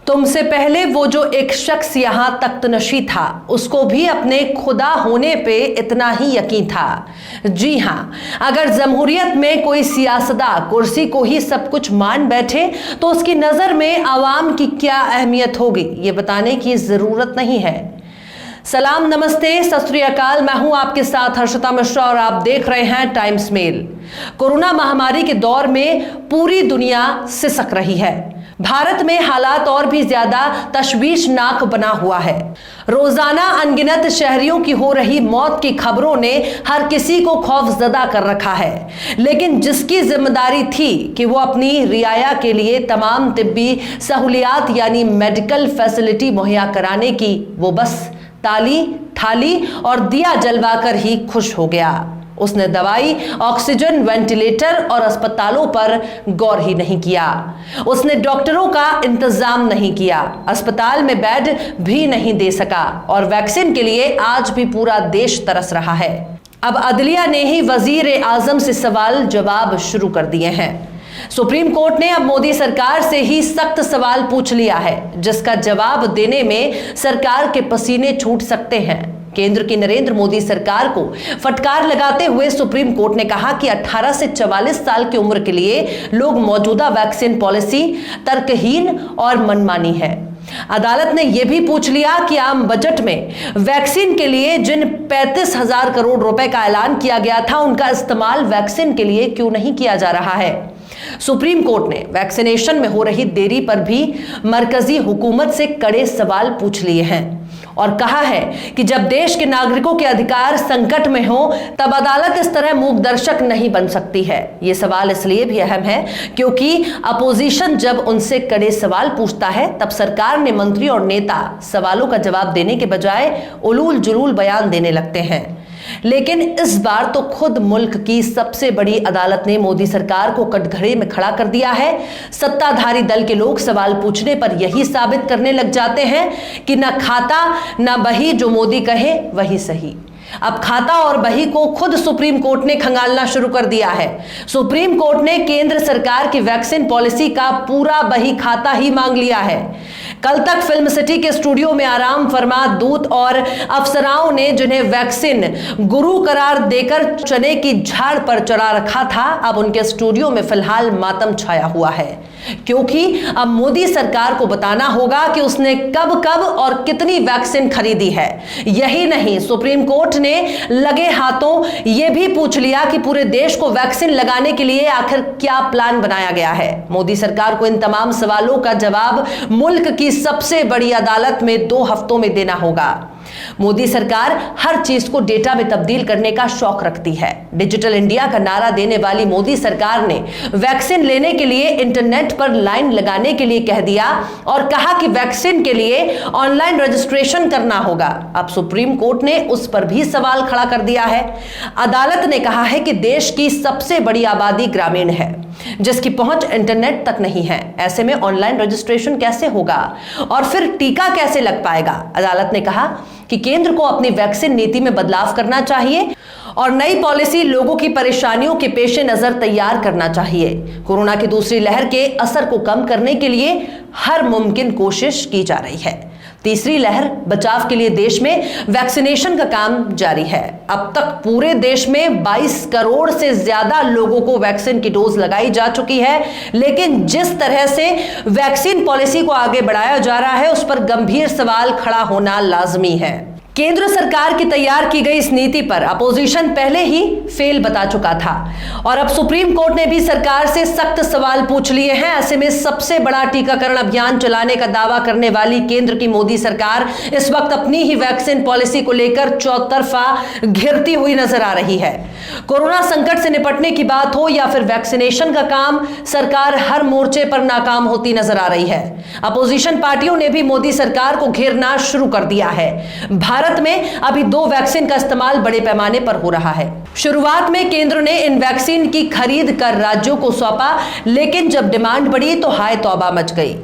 तुमसे पहले वो जो एक शख्स यहां तख्तनशी था, उसको भी अपने खुदा होने पे इतना ही यकीन था। जी हां, अगर जमहूरियत में कोई सियासतदान कुर्सी को ही सब कुछ मान बैठे तो उसकी नजर में आवाम की क्या अहमियत होगी, ये बताने की जरूरत नहीं है। सलाम, नमस्ते, सत श्री अकाल। मैं हूं आपके साथ हर्षिता मिश्रा और आप देख रहे हैं टाइम्स मेल। कोरोना महामारी के दौर में पूरी दुनिया सिसक रही है। भारत में हालात और भी ज्यादा तशवीशनाक बना हुआ है। रोजाना अनगिनत शहरियों की हो रही मौत की खबरों ने हर किसी को खौफजदा कर रखा है, लेकिन जिसकी जिम्मेदारी थी कि वो अपनी रियाया के लिए तमाम तिब्बी सहूलियात यानी मेडिकल फैसिलिटी मुहैया कराने की, वो बस ताली थाली और दिया जलवाकर ही खुश हो गया। उसने दवाई, ऑक्सीजन, वेंटिलेटर और अस्पतालों पर गौर ही नहीं किया। उसने डॉक्टरों का इंतजाम नहीं किया, अस्पताल में बेड भी नहीं दे सका और वैक्सीन के लिए आज भी पूरा देश तरस रहा है। अब अदलिया ने ही वजीर आजम से सवाल जवाब शुरू कर दिए हैं। सुप्रीम कोर्ट ने अब मोदी सरकार से ही सख्त सवाल पूछ लिया है, जिसका जवाब देने में सरकार के पसीने छूट सकते हैं। केंद्र की नरेंद्र मोदी सरकार को फटकार लगाते हुए सुप्रीम कोर्ट ने कहा कि 18 से 44 साल की उम्र के लिए लोग मौजूदा वैक्सीन पॉलिसी तर्कहीन और मनमानी है। अदालत ने यह भी पूछ लिया कि आम बजट में वैक्सीन के लिए जिन 35,000 करोड़ रुपए का ऐलान किया गया था, उनका इस्तेमाल वैक्सीन के लिए क्यों नहीं किया जा रहा है। सुप्रीम कोर्ट ने वैक्सीनेशन में हो रही देरी पर भी मरकजी हुकूमत से कड़े सवाल पूछ लिए हैं और कहा है कि जब देश के नागरिकों के अधिकार संकट में हो तब अदालत इस तरह मूकदर्शक नहीं बन सकती है। यह सवाल इसलिए भी अहम है क्योंकि अपोजिशन जब उनसे कड़े सवाल पूछता है तब सरकार ने मंत्री और नेता सवालों का जवाब देने के बजाय उलूल जुलूल बयान देने लगते हैं। लेकिन इस बार तो खुद मुल्क की सबसे बड़ी अदालत ने मोदी सरकार को कटघरे में खड़ा कर दिया है। सत्ताधारी दल के लोग सवाल पूछने पर यही साबित करने लग जाते हैं कि न खाता न बही, जो मोदी कहे वही सही। अब खाता और बही को खुद सुप्रीम कोर्ट ने खंगालना शुरू कर दिया है। सुप्रीम कोर्ट ने केंद्र सरकार की वैक्सीन पॉलिसी का पूरा बही खाता ही मांग लिया है। कल तक फिल्म सिटी के स्टूडियो में आराम फरमा दूत और अफसराओं ने जिन्हें वैक्सीन गुरु करार देकर चने की झाड़ पर चढ़ा रखा था, अब उनके स्टूडियो में फिलहाल मातम छाया हुआ है, क्योंकि अब मोदी सरकार को बताना होगा कि उसने कब कब और कितनी वैक्सीन खरीदी है। यही नहीं, सुप्रीम कोर्ट ने लगे हाथों यह भी पूछ लिया कि पूरे देश को वैक्सीन लगाने के लिए आखिर क्या प्लान बनाया गया है। मोदी सरकार को इन तमाम सवालों का जवाब मुल्क की सबसे बड़ी अदालत में 2 हफ्तों में देना होगा। मोदी सरकार हर चीज को डेटा में तब्दील करने का शौक रखती है। डिजिटल इंडिया का नारा देने वाली मोदी सरकार ने वैक्सीन लेने के लिए इंटरनेट पर लाइन लगाने के लिए कह दिया और कहा कि वैक्सीन के लिए ऑनलाइन रजिस्ट्रेशन करना होगा। अब सुप्रीम कोर्ट ने उस पर भी सवाल खड़ा कर दिया है। अदालत ने कहा है कि देश की सबसे बड़ी आबादी ग्रामीण है, जिसकी पहुंच इंटरनेट तक नहीं है। ऐसे में ऑनलाइन रजिस्ट्रेशन कैसे होगा और फिर टीका कैसे लग पाएगा। अदालत ने कहा कि केंद्र को अपनी वैक्सीन नीति में बदलाव करना चाहिए और नई पॉलिसी लोगों की परेशानियों के पेश नजर तैयार करना चाहिए। कोरोना की दूसरी लहर के असर को कम करने के लिए हर मुमकिन कोशिश की जा रही है। तीसरी लहर बचाव के लिए देश में वैक्सीनेशन का काम जारी है। अब तक पूरे देश में 22 करोड़ से ज्यादा लोगों को वैक्सीन की डोज लगाई जा चुकी है, लेकिन जिस तरह से वैक्सीन पॉलिसी को आगे बढ़ाया जा रहा है उस पर गंभीर सवाल खड़ा होना लाजमी है। केंद्र सरकार की तैयार की गई इस नीति पर अपोजिशन पहले ही फेल बता चुका था और अब सुप्रीम कोर्ट ने भी सरकार से सख्त सवाल पूछ लिए हैं। ऐसे में सबसे बड़ा टीकाकरण अभियान चलाने का दावा करने वाली केंद्र की मोदी सरकार इस वक्त अपनी ही वैक्सीन पॉलिसी को लेकर चौतरफा घिरती हुई नजर आ रही है। कोरोना संकट से निपटने की बात हो या फिर वैक्सीनेशन का काम, सरकार हर मोर्चे पर नाकाम होती नजर आ रही है। अपोजिशन पार्टियों ने भी मोदी सरकार को घेरना शुरू कर दिया है। भारत में अभी 2 वैक्सीन का इस्तेमाल बड़े पैमाने पर हो रहा है। शुरुआत में केंद्र ने इन वैक्सीन की खरीद कर राज्यों को सौंपा, लेकिन जब डिमांड बढ़ी तो हाय तौबा मच गई।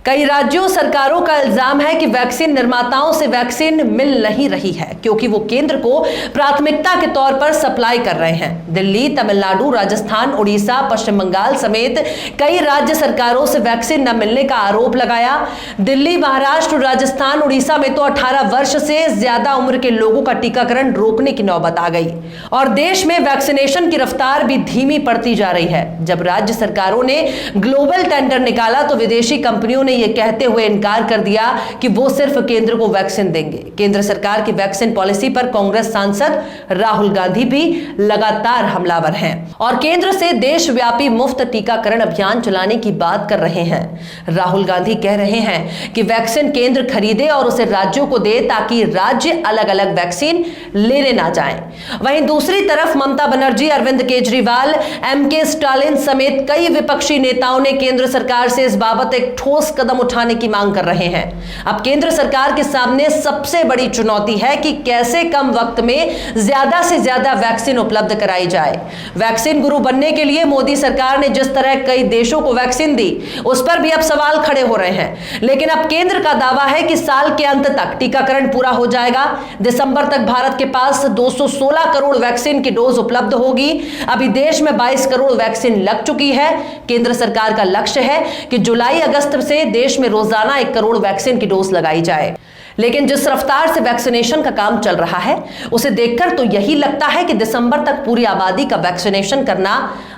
कई राज्यों सरकारों का इल्जाम है कि वैक्सीन निर्माताओं से वैक्सीन मिल नहीं रही है क्योंकि वो केंद्र को प्राथमिकता के तौर पर सप्लाई कर रहे हैं। दिल्ली, तमिलनाडु, राजस्थान, उड़ीसा, पश्चिम बंगाल समेत कई राज्य सरकारों से वैक्सीन न मिलने का आरोप लगाया। दिल्ली, महाराष्ट्र, राजस्थान, उड़ीसा में तो 18 वर्ष से ज्यादा उम्र के लोगों का टीकाकरण रोकने की नौबत आ गई और देश में वैक्सीनेशन की रफ्तार भी धीमी पड़ती जा रही है। जब राज्य सरकारों ने ग्लोबल टेंडर निकाला तो विदेशी कंपनियों ने यह कहते हुए इनकार कर दिया कि वो सिर्फ केंद्र को वैक्सीन देंगे। केंद्र सरकार की वैक्सीन पॉलिसी पर कांग्रेस सांसद राहुल गांधी भी लगातार हमलावर हैं और केंद्र से देशव्यापी मुफ्त टीकाकरण अभियान चलाने की बात कर रहे हैं। राहुल गांधी कह रहे हैं कि वैक्सीन केंद्र खरीदे और उसे राज्यों को दे ताकि राज्य अलग अलग वैक्सीन लेने ना जाएं। वहीं दूसरी तरफ ममता बनर्जी, अरविंद केजरीवाल, एमके स्टालिन समेत कई विपक्षी नेताओं ने केंद्र सरकार से इस बाबत एक ठोस कदम उठाने की मांग कर रहे हैं। अब केंद्र सरकार के सामने सबसे बड़ी चुनौती है कि कैसे कम वक्त में ज्यादा से ज्यादा वैक्सीन उपलब्ध कराई जाए। वैक्सीन गुरु बनने के लिए मोदी सरकार ने जिस तरह कई देशों को वैक्सीन दी, उस पर भी अब सवाल खड़े हो रहे हैं। लेकिन अब केंद्र का दावा है कि साल के अंत तक टीकाकरण पूरा हो जाएगा। दिसंबर तक भारत के पास 216 करोड़ वैक्सीन की डोज उपलब्ध होगी। अभी देश में 22 करोड़ वैक्सीन लग चुकी है। केंद्र सरकार का लक्ष्य है कि जुलाई अगस्त से देश में रोजाना 1 करोड़ वैक्सीन की डोज लगाई जाए। लेकिन जिस रफ्तार से वैक्सीनेशन का काम चल रहा है उसे देखकर तो यही लगता है कि दिसंबर तक पूरी आबादी का वैक्सीनेशन करना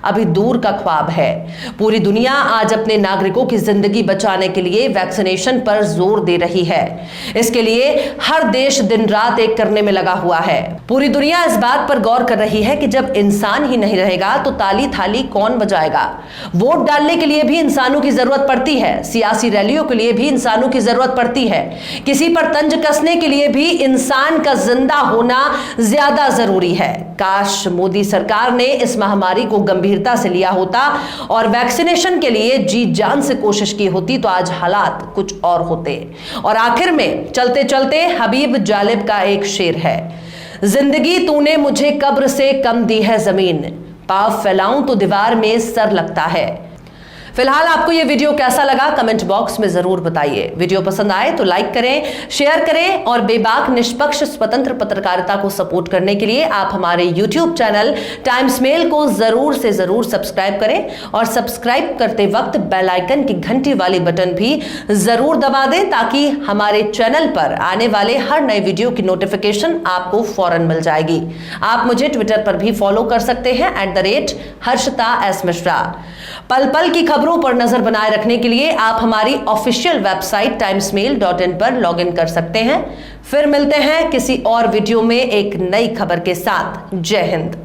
अभी दूर का ख्वाब है। पूरी दुनिया आज अपने नागरिकों की जिंदगी बचाने के लिए वैक्सीनेशन पर जोर दे रही है। इसके लिए हर देश दिन रात एक करने में लगा हुआ है। पूरी दुनिया इस बात पर गौर कर रही है कि जब इंसान ही नहीं रहेगा तो ताली थाली कौन बजाएगा। वोट डालने के लिए भी इंसानों की जरूरत पड़ती है, सियासी रैलियों के लिए भी इंसानों की जरूरत पड़ती है, किसी पर तंज कसने के लिए भी इंसान का जिंदा होना ज्यादा जरूरी है। काश मोदी सरकार ने इस महामारी को गंभीरता से लिया होता और वैक्सीनेशन के लिए जी जान से कोशिश की होती तो आज हालात कुछ और होते। और आखिर में चलते चलते हबीब जालिब का एक शेर है, जिंदगी तूने मुझे कब्र से कम दी है जमीन, पाँव फैलाऊं तो दीवार में सर लगता है। फिलहाल आपको यह वीडियो कैसा लगा कमेंट बॉक्स में जरूर बताइए। वीडियो पसंद आए तो लाइक करें, शेयर करें और बेबाक निष्पक्ष स्वतंत्र पत्रकारिता को सपोर्ट करने के लिए आप हमारे YouTube चैनल टाइम्स मेल को जरूर से जरूर सब्सक्राइब करें और सब्सक्राइब करते वक्त बेल आइकन की घंटी वाली बटन भी जरूर दबा दें ताकि हमारे चैनल पर आने वाले हर नए वीडियो की नोटिफिकेशन आपको फौरन मिल जाएगी। आप मुझे ट्विटर पर भी फॉलो कर सकते हैं @हर्षिता_S_मिश्रा। पल पल की खबरों पर नजर बनाए रखने के लिए आप हमारी ऑफिशियल वेबसाइट timesmail.in पर लॉगिन कर सकते हैं। फिर मिलते हैं किसी और वीडियो में एक नई खबर के साथ। जय हिंद।